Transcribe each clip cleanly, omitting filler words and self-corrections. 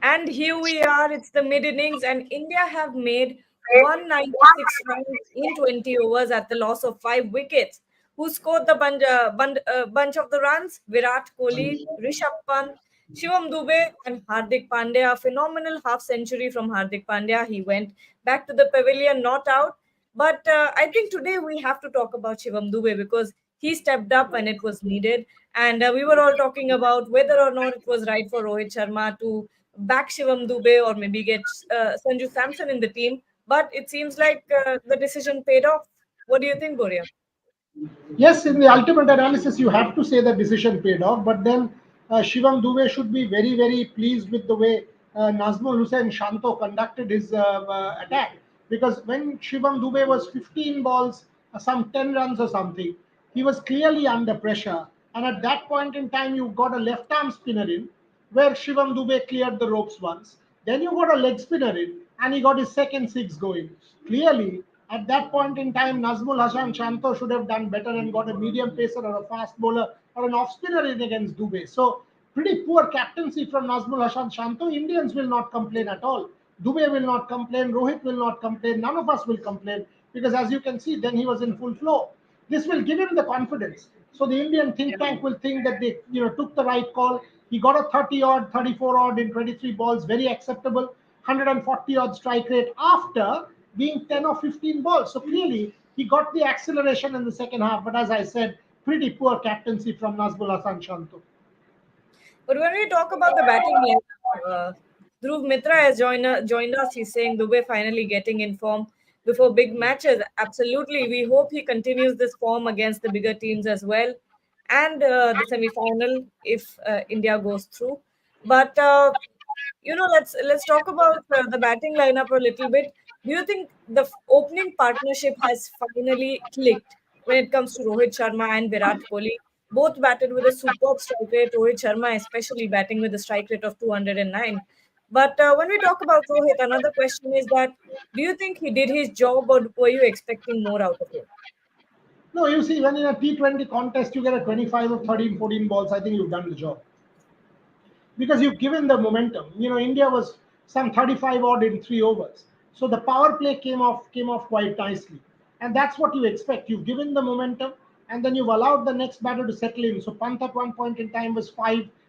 And here we are, it's the mid-innings, and India have made 196 runs in 20 overs at the loss of 5 wickets. Who scored the bunch of the runs? Virat Kohli, Rishabh Pant, Shivam Dube, and Hardik Pandya. A phenomenal half century from Hardik Pandya. He went back to the pavilion, not out. But I think today we have to talk about Shivam Dube because he stepped up when it was needed. And we were all talking about whether or not it was right for Rohit Sharma to back Shivam Dube or maybe get Sanju Samson in the team. But it seems like the decision paid off. What do you think, Boria? Yes, in the ultimate analysis, you have to say the decision paid off. But then Shivam Dube should be very, very pleased with the way Nazmul Hussain Shanto conducted his attack. Because when Shivam Dube was 15 balls, some 10 runs or something, he was clearly under pressure. And at that point in time, you got a left arm spinner in, where Shivam Dube cleared the ropes once. Then you got a leg spinner in, and he got his second six going. Clearly, at that point in time, Nazmul Hassan Shanto should have done better and got a medium pacer or a fast bowler or an off spinner in against Dube. So, pretty poor captaincy from Nazmul Hassan Shanto. Indians will not complain at all. Dube will not complain. Rohit will not complain. None of us will complain because, as you can see, then he was in full flow. This will give him the confidence. So the Indian think tank will think that they, took the right call. He got a 30 odd, 34 odd in 23 balls, very acceptable. 140 odd strike rate after being 10 or 15 balls. So clearly he got the acceleration in the second half. But as I said, pretty poor captaincy from Nazmul Hassan Shanto. But when we talk about the batting line, Dhruv Mitra has joined us. He's saying Dube finally getting in form before big matches. Absolutely. We hope he continues this form against the bigger teams as well and the semi-final if India goes through. But let's talk about the batting lineup a little bit. Do you think the opening partnership has finally clicked when it comes to Rohit Sharma and Virat Kohli? Both batted with a superb strike rate. Rohit Sharma, especially batting with a strike rate of 209. But when we talk about Rohit, another question is that do you think he did his job or were you expecting more out of him? No, you see, when in a T20 contest you get a 25 or 13, 14 balls, I think you've done the job. Because you've given the momentum. India was some 35 odd in 3 overs. So the power play came off quite nicely. And that's what you expect. You've given the momentum and then you've allowed the next batter to settle in. So Pant at one point in time was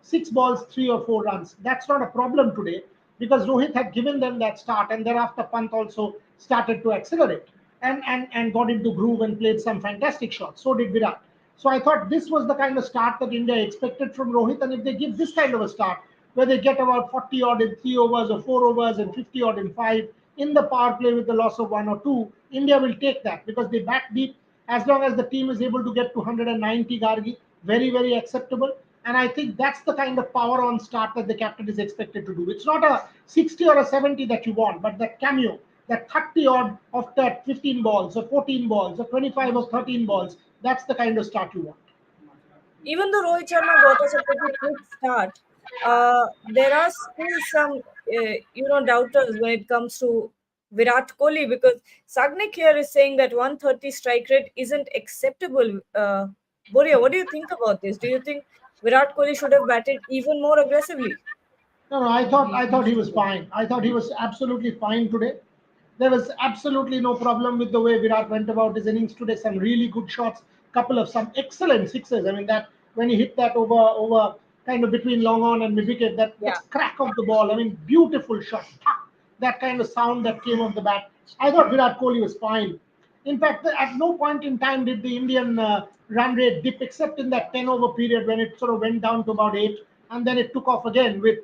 6 balls, 3 or 4 runs. That's not a problem today because Rohit had given them that start and thereafter Pant also started to accelerate and got into groove and played some fantastic shots. So did Virat. So I thought this was the kind of start that India expected from Rohit. And if they give this kind of a start, where they get about 40 odd in 3 overs or 4 overs and 50 odd in five in the power play with the loss of one or two, India will take that because they back deep. As long as the team is able to get to 190 Gargi, very, very acceptable. And I think that's the kind of power on start that the captain is expected to do. It's not a 60 or a 70 that you want, but that cameo, that 30 odd of that 15 balls or 14 balls or 25 or 13 balls, that's the kind of start you want. Even though Rohit Sharma got us a pretty quick start, there are still some, doubters when it comes to Virat Kohli because Sagnik here is saying that 130 strike rate isn't acceptable. Boria, what do you think about this? Do you think Virat Kohli should have batted even more aggressively? No, no, I thought he was fine. I thought he was absolutely fine today. There was absolutely no problem with the way Virat went about his innings today. Some really good shots, couple of some excellent sixes. I mean that when he hit that over kind of between long on and mid wicket, that Yeah. crack of the ball. I mean, beautiful shot. That kind of sound that came off the bat. I thought Virat Kohli was fine. In fact, at no point in time did the Indian run rate dip, except in that 10 over period when it sort of went down to about 8, and then it took off again with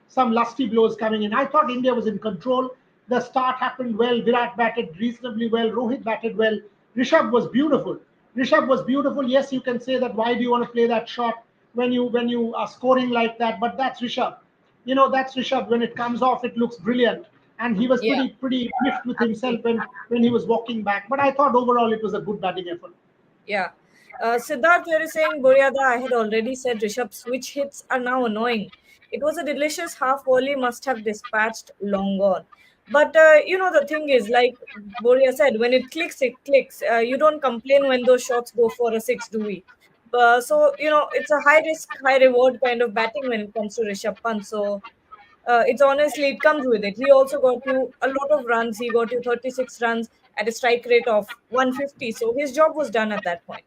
some lusty blows coming in. I thought India was in control. The start happened well. Virat batted reasonably well. Rohit batted well. Rishabh was beautiful. Rishabh was beautiful. Yes, you can say that. Why do you want to play that shot when you are scoring like that? But that's Rishabh. That's Rishabh. When it comes off, it looks brilliant. And he was Yeah, pretty miffed with himself absolutely. when he was walking back. But I thought overall it was a good batting effort. Yeah. Siddharth here is saying, Boryada, I had already said Rishabh's switch hits are now annoying. It was a delicious half volley, must have dispatched long gone. But, the thing is, like Boria said, when it clicks, it clicks. You don't complain when those shots go for a six, do we? So, it's a high risk, high reward kind of batting when it comes to Rishabh Pant. So, It's honestly, it comes with it. He also got you a lot of runs. He got you 36 runs at a strike rate of 150. So his job was done at that point.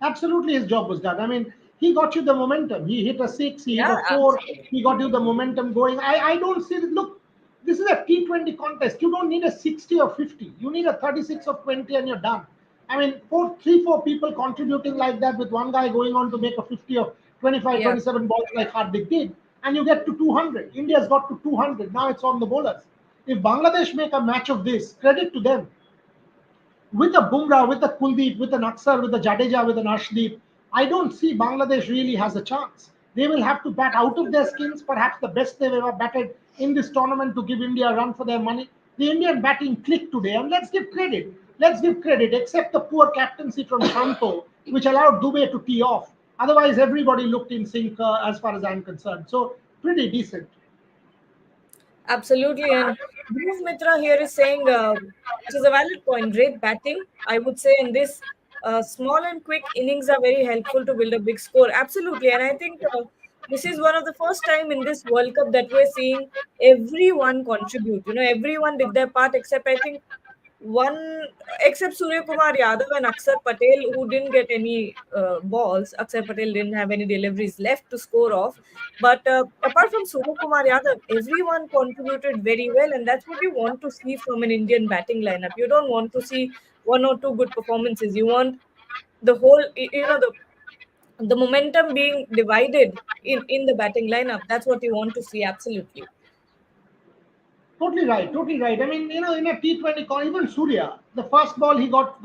Absolutely, his job was done. I mean, he got you the momentum. He hit a six, he hit Yeah, a four, absolutely. he got you the momentum going. I don't see it. Look, this is a T20 contest. You don't need a 60 or 50. You need a 36 or 20 and you're done. I mean, four people contributing like that with one guy going on to make a 50 or 25, Yeah, 27 balls like Hardik did, and you get to 200. India's got to 200. Now it's on the bowlers. If Bangladesh make a match of this, credit to them with a Bumrah, with a Kuldeep, with an Aksar, with a Jadeja, with an Arshdeep, I don't see Bangladesh really has a chance. They will have to bat out of their skins, perhaps the best they've ever batted in this tournament to give India a run for their money. The Indian batting clicked today, and let's give credit. Let's give credit, except the poor captaincy from Shanto, which allowed Dubey to tee off. Otherwise, everybody looked in sync as far as I'm concerned. So, pretty decent. absolutely. And Dhruv Mitra here is saying, which is a valid point, great batting. I would say in this small and quick innings are very helpful to build a big score. Absolutely. And I think this is one of the first time in this World Cup that we're seeing everyone contribute. Everyone did their part except I think one, except Surya Kumar Yadav and Akshar Patel, who didn't get any balls. Akshar Patel didn't have any deliveries left to score off. But apart from Surya Kumar Yadav, everyone contributed very well, and that's what you want to see from an Indian batting lineup. You don't want to see one or two good performances. You want the whole, the momentum being divided in the batting lineup. That's what you want to see. Absolutely. Totally right, totally right. I mean, in a T20 call, even Surya, the first ball he got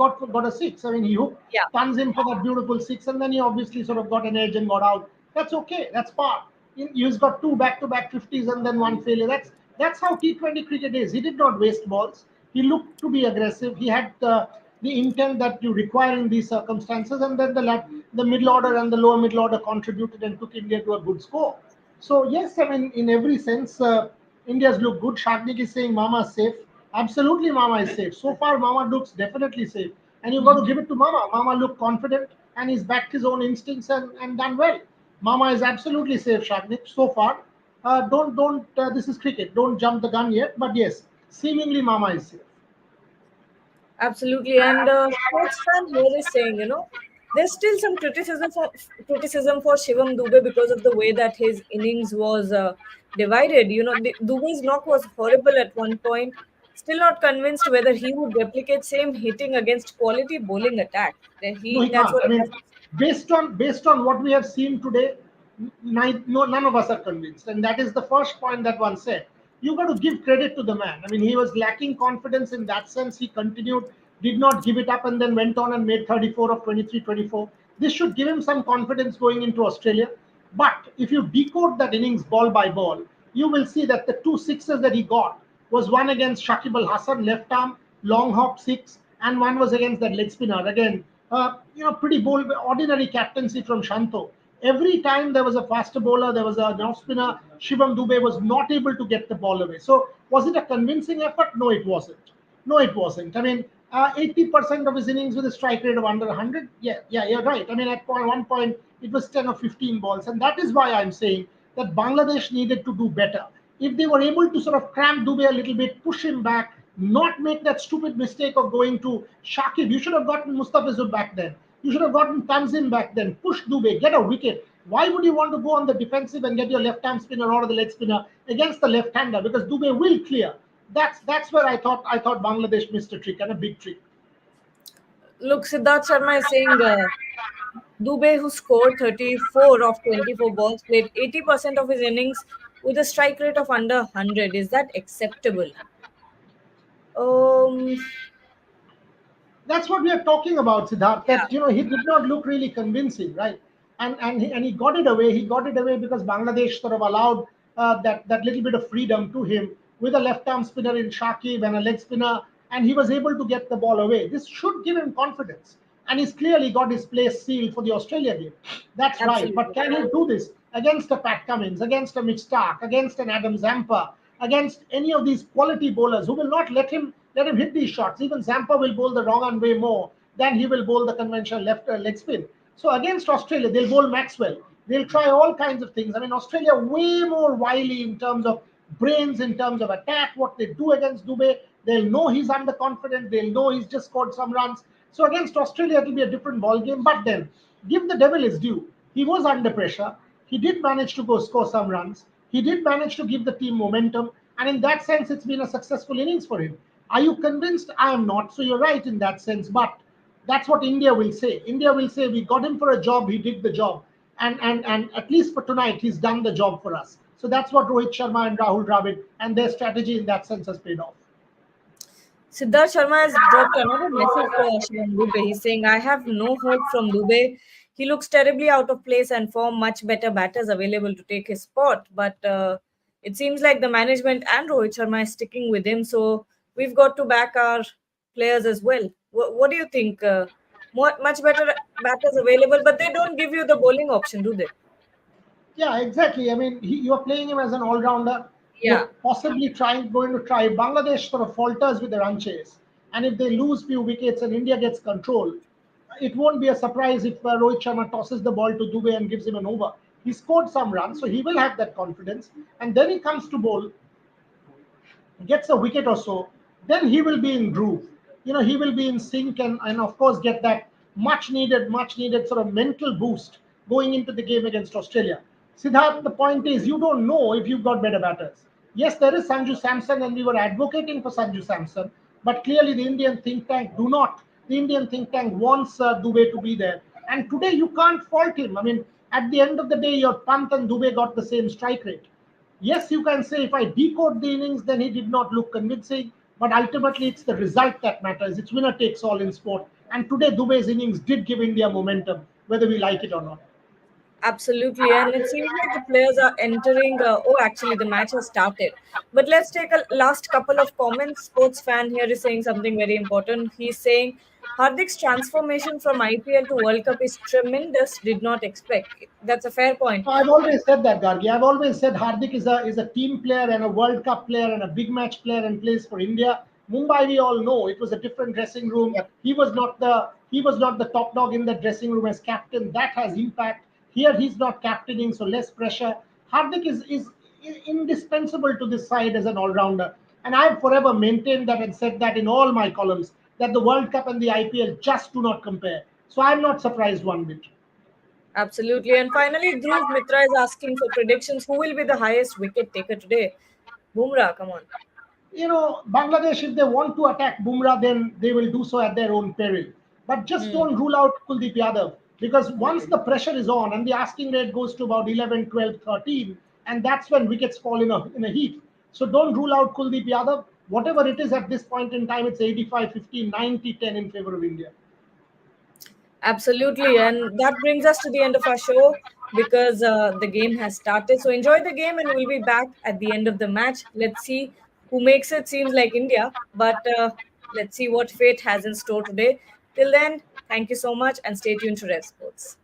a six. I mean, he hooked Yeah. tons in for that beautiful six, and then he obviously sort of got an edge and got out. That's okay. That's par. He's got two back-to-back 50s and then one failure. That's how T20 cricket is. He did not waste balls. He looked to be aggressive. He had the intent that you require in these circumstances, and then the middle order and the lower middle order contributed and took India to a good score. So yes, I mean, in every sense, India's look good. Shagnik is saying Mama is safe. Absolutely, Mama is safe. So far, Mama looks definitely safe. And you've got to give it to Mama. Mama looked confident and he's backed his own instincts and done well. Mama is absolutely safe, Shagnik, so far. Don't. This is cricket. Don't jump the gun yet. But yes, seemingly Mama is safe. Absolutely, and sports fan here is saying, there's still some criticism for Shivam Dubey because of the way that his innings was divided. Dubey's knock was horrible at one point. Still not convinced whether he would replicate same hitting against quality bowling attack. No, he That's can't. what I he mean, has to say. based on what we have seen today, no, none of us are convinced, and that is the first point that one said. You got to give credit to the man. I mean, he was lacking confidence in that sense. He continued, did not give it up, and then went on and made 34 of 23, 24. This should give him some confidence going into Australia. But if you decode that innings ball by ball, you will see that the two sixes that he got was one against Shakib Al Hasan, left arm, long hop six, and one was against that leg spinner. Again, pretty bold, ordinary captaincy from Shanto. Every time there was a faster bowler, there was an off spinner, Shivam Dubey was not able to get the ball away. So, was it a convincing effort? No, it wasn't. No, it wasn't. I mean, 80% of his innings with a strike rate of under 100. Yeah, yeah, you're right. I mean, at one point, it was 10 or 15 balls. And that is why I'm saying that Bangladesh needed to do better. If they were able to sort of cramp Dubey a little bit, push him back, not make that stupid mistake of going to Shakib. You should have gotten Mustafizur back then. You should have gotten Tanzim back then. Push Dubey, get a wicket. Why would you want to go on the defensive and get your left arm spinner or the leg spinner against the left hander? Because Dubey will clear. That's where I thought Bangladesh missed a trick and a big trick. Look, Siddharth Sharma is saying Dubey, who scored 34 of 24 balls, played 80% of his innings with a strike rate of under 100. Is that acceptable? Um, That's what we are talking about, Siddharth. yeah, That he did not look really convincing, right? And he got it away. He got it away because Bangladesh sort of allowed that little bit of freedom to him with a left arm spinner in Shakib and a leg spinner, and he was able to get the ball away. This should give him confidence, and he's clearly got his place sealed for the Australia game. That's right. But absolutely. can he do this against a Pat Cummins, against a Mitch Stark, against an Adam Zampa, against any of these quality bowlers who will not let him hit these shots? Even Zampa will bowl the wrong and way more than he will bowl the conventional left leg spin. So against Australia, they'll bowl Maxwell. They'll try all kinds of things. I mean, Australia way more wily in terms of brains, in terms of attack. What they do against Dubey, they'll know he's underconfident. They'll know he's just scored some runs. So against Australia, it'll be a different ball game. But then, give the devil his due. He was under pressure. He did manage to go score some runs. He did manage to give the team momentum. And in that sense, it's been a successful innings for him. Are you convinced? I am not. So you're right in that sense. But that's what India will say. India will say, we got him for a job, he did the job. And at least for tonight, he's done the job for us. So that's what Rohit Sharma and Rahul Dravid and their strategy in that sense has paid off. Siddharth Sharma has dropped another message for Shivam Dube. He's saying, I have no hope from Dube. He looks terribly out of place and form much better batters available to take his spot. But it seems like the management and Rohit Sharma is sticking with him. So we've got to back our players as well. What do you think? Much better batters available, but they don't give you the bowling option, do they? Yeah, exactly. I mean, you're playing him as an all-rounder. Yeah. You're possibly going to try. Bangladesh sort of falters with the run chase, and if they lose few wickets and India gets control, it won't be a surprise if Rohit Sharma tosses the ball to Dubey and gives him an over. He scored some runs, so he will have that confidence, and then he comes to bowl, gets a wicket or so, then he will be in groove. He will be in sync and of course get that much needed sort of mental boost going into the game against Australia. Siddharth, the point is you don't know if you've got better batters. Yes, there is Sanju Samson, and we were advocating for Sanju Samson, but clearly the Indian think tank do not. The Indian think tank wants Dubey to be there. And today you can't fault him. I mean, at the end of the day, your Pant and Dubey got the same strike rate. Yes, you can say if I decode the innings, then he did not look convincing. But ultimately, it's the result that matters. It's winner takes all in sport. And today, Dubey's innings did give India momentum, whether we like it or not. Absolutely, and it seems like the players are entering. Actually, the match has started. But let's take a last couple of comments. Sports fan here is saying something very important. He's saying Hardik's transformation from IPL to World Cup is tremendous. Did not expect. That's a fair point. I've always said that, Gargi. I've always said Hardik is a team player and a World Cup player and a big match player and plays for India. Mumbai, we all know it was a different dressing room. Yep. He was not the top dog in the dressing room as captain. That has impact. Here he's not captaining, so less pressure. Hardik is indispensable to this side as an all-rounder. And I've forever maintained that and said that in all my columns that the World Cup and the IPL just do not compare. So I'm not surprised one bit. Absolutely. And finally, Dhruv Mitra is asking for predictions. Who will be the highest wicket taker today? Bumrah, come on. Bangladesh, if they want to attack Bumrah, then they will do so at their own peril. But just Hmm. don't rule out Kuldeep Yadav, because once the pressure is on and the asking rate goes to about 11, 12, 13, and that's when wickets fall in a heap. So don't rule out Kuldeep Yadav. Whatever it is at this point in time, it's 85, 15, 90, 10 in favor of India. Absolutely. And that brings us to the end of our show because the game has started. So enjoy the game and we'll be back at the end of the match. Let's see who makes it. Seems like India, but let's see what fate has in store today. Till then, thank you so much and stay tuned to Rev Sports.